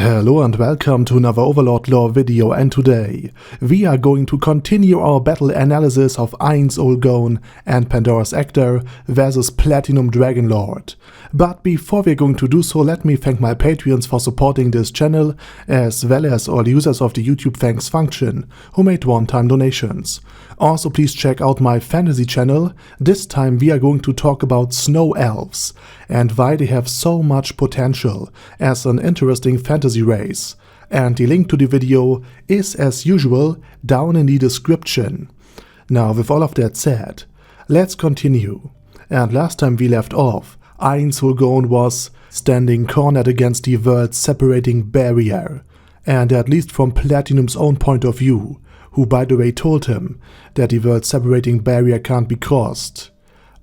Hello and welcome to another Overlord lore video, and today we are going to continue our battle analysis of Ainz Ooal and Pandora's Actor versus Platinum Dragonlord. But before we're going to do so, let me thank my Patreons for supporting this channel, as well as all users of the YouTube thanks function who made one-time donations. Also please check out my fantasy channel. This time we are going to talk about Snow Elves and why they have so much potential as an interesting fantasy race. And the link to the video is as usual down in the description. Now with all of that said, let's continue. And last time we left off, Ainz Ooal was standing cornered against the world's separating barrier, and at least from Platinum's own point of view, who by the way told him that the world's separating barrier can't be crossed,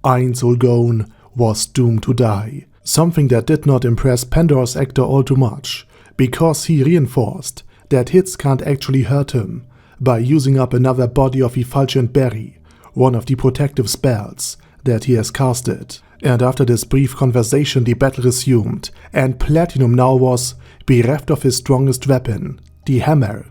Ainz Ooal was doomed to die. Something that did not impress Pandora's Actor all too much, because he reinforced that hits can't actually hurt him by using up another body of Effulgent Berry, one of the protective spells that he has casted. And after this brief conversation the battle resumed, and Platinum now was bereft of his strongest weapon, the hammer.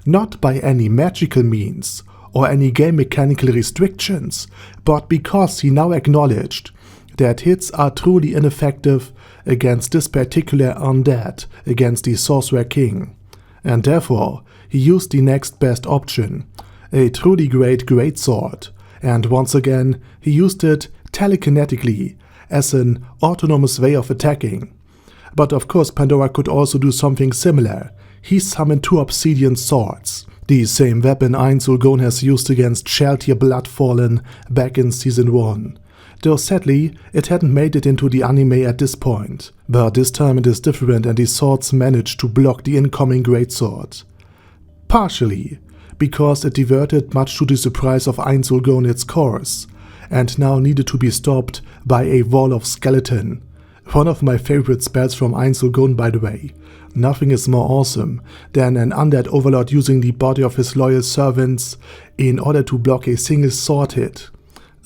Not by any magical means or any game mechanical restrictions, but because he now acknowledged that hits are truly ineffective against this particular undead, against the Sorcerer King. And therefore he used the next best option, a truly great greatsword, and once again he used it telekinetically as an autonomous way of attacking. But of course Pandora could also do something similar. He summoned two obsidian swords, the same weapon Ainz Ooal has used against Sheltier Bloodfallen back in Season 1. Though sadly, it hadn't made it into the anime at this point. But this time it is different, and the swords managed to block the incoming greatsword. Partially because it diverted, much to the surprise of Ainz Ooal, its course, and now needed to be stopped by a wall of skeleton. One of my favorite spells from Ainz Ooal, by the way. Nothing is more awesome than an undead overlord using the body of his loyal servants in order to block a single sword hit.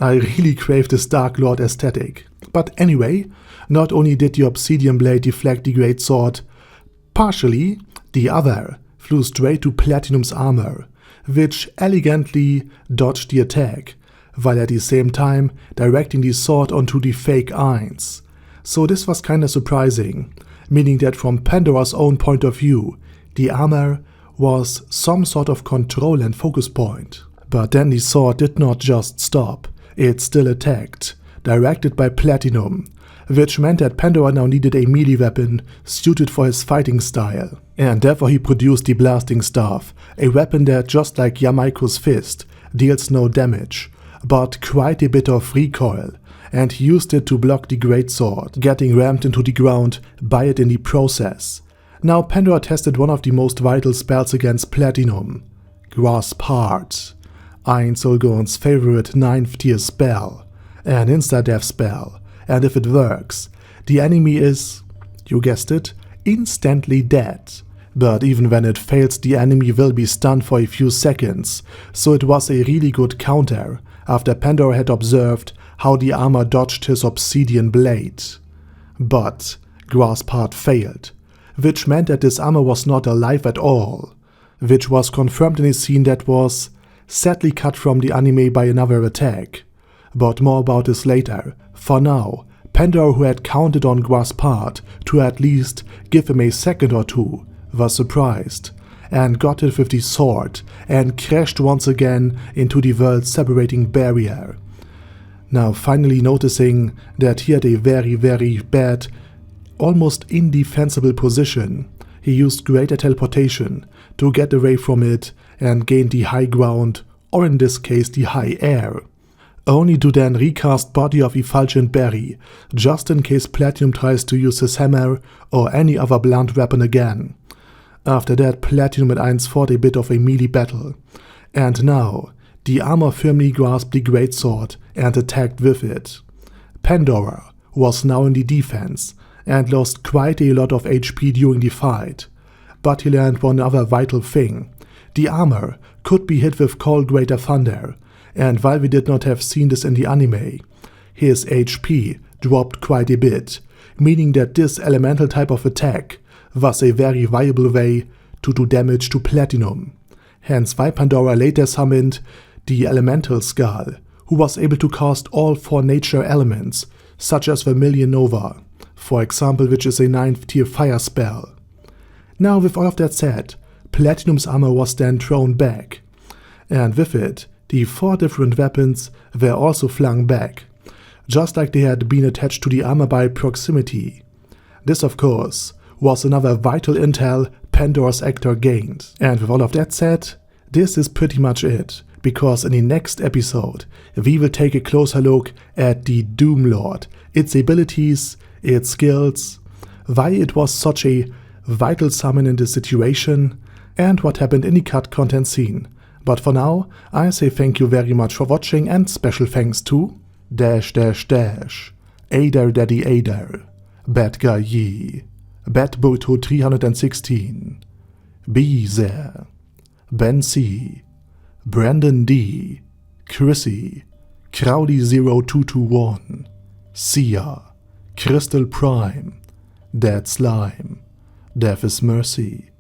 I really crave this Dark Lord aesthetic. But anyway, not only did the obsidian blade deflect the greatsword, partially the other flew straight to Platinum's armor, which elegantly dodged the attack, while at the same time directing the sword onto the fake Ainz. So this was kinda surprising, meaning that from Pandora's own point of view, the armor was some sort of control and focus point. But then the sword did not just stop, it still attacked, directed by Platinum, which meant that Pandora now needed a melee weapon suited for his fighting style. And therefore he produced the Blasting Staff, a weapon that, just like Yamaiko's fist, deals no damage, but quite a bit of recoil, and he used it to block the greatsword, getting rammed into the ground by it in the process. Now Pandora tested one of the most vital spells against Platinum, Grasp Heart, Ainz Ooal's favorite 9th tier spell, an insta-death spell, and if it works, the enemy is, you guessed it, instantly dead. But even when it fails, the enemy will be stunned for a few seconds, so it was a really good counter after Pandora had observed how the armor dodged his obsidian blade. But Grasp Heart failed, which meant that this armor was not alive at all, which was confirmed in a scene that was sadly cut from the anime by another attack. But more about this later. For now, Pandora, who had counted on Grasp Heart to at least give him a second or two, was surprised, and got it with the sword, and crashed once again into the world's separating barrier. Now finally noticing that he had a very bad, almost indefensible position, he used greater teleportation to get away from it and gain the high ground, or in this case the high air, only to then recast body of Effulgent Berry, just in case Platinum tries to use his hammer or any other blunt weapon again. After that, Platinum and Ainz fought a bit of a melee battle, and now the armor firmly grasped the greatsword and attacked with it. Pandora was now in the defense and lost quite a lot of HP during the fight, but he learned one other vital thing. The armor could be hit with Cold Greater Thunder, and while we did not have seen this in the anime, his HP dropped quite a bit, meaning that this elemental type of attack was a very viable way to do damage to Platinum. Hence why Pandora later summoned the Elemental Skull, who was able to cast all 4 nature elements, such as Vermilion Nova, for example, which is a 9th tier fire spell. Now with all of that said, Platinum's armor was then thrown back, and with it, the 4 different weapons were also flung back, just like they had been attached to the armor by proximity. This of course was another vital intel Pandora's Actor gained. And with all of that said, this is pretty much it, because in the next episode we will take a closer look at the Doomlord, its abilities, its skills, why it was such a vital summon in this situation, and what happened in the cut content scene. But for now, I say thank you very much for watching, and special thanks to Ader Daddy Ader, Bad Guy Yee, Bad Boto 316, B There, Ben C, Brandon D, Chrissy, Crowley0221, Sia, Crystal Prime, Dead Slime, Death is Mercy,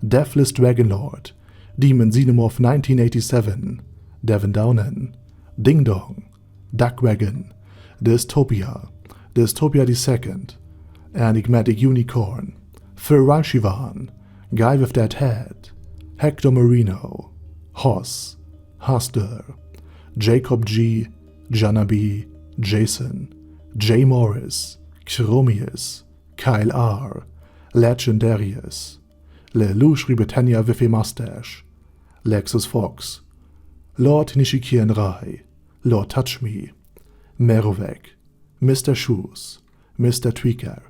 Deathless Dragonlord, Demon Xenomorph 1987, Devin Downen, Ding Dong, Duckwagon, Dystopia, Dystopia II, Enigmatic Unicorn, Phil Shivan, Guy with That Head, Hector Marino, Hoss, Hustler, Jacob G, Janabi, Jason, J. Morris, Chromius, Kyle R, Legendarius, Lelouch Britannia with a Mustache, Lexus Fox, Lord Nishikian Rai, Lord Touch Me, Merovec, Mr. Shoes, Mr. Tweaker,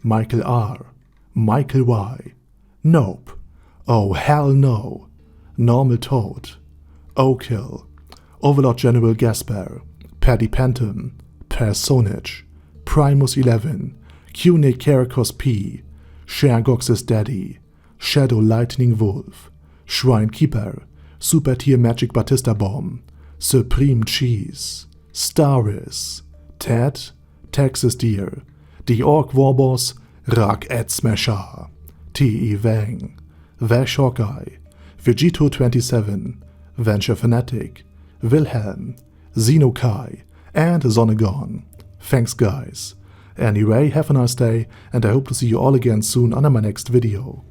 Michael R, Michael Y, Nope, Oh Hell No, Normal Toad, Okill, Overlord General Gasper, Paddy Pantom, Personage, Primus 11, Cune Caracos P, Shergox's Daddy, Shadow Lightning Wolf, Shrine Keeper, Super Tier Magic Batista Bomb, Supreme Cheese, Staris, Ted, Texas Deer, The Orc Warboss, Rak Ed Smasher, T.E. Wang, Vash Hawkeye, Vegito 27, Venture Fanatic, Wilhelm, Xenokai, and Zonegon. Thanks guys. Anyway, have a nice day, and I hope to see you all again soon on my next video.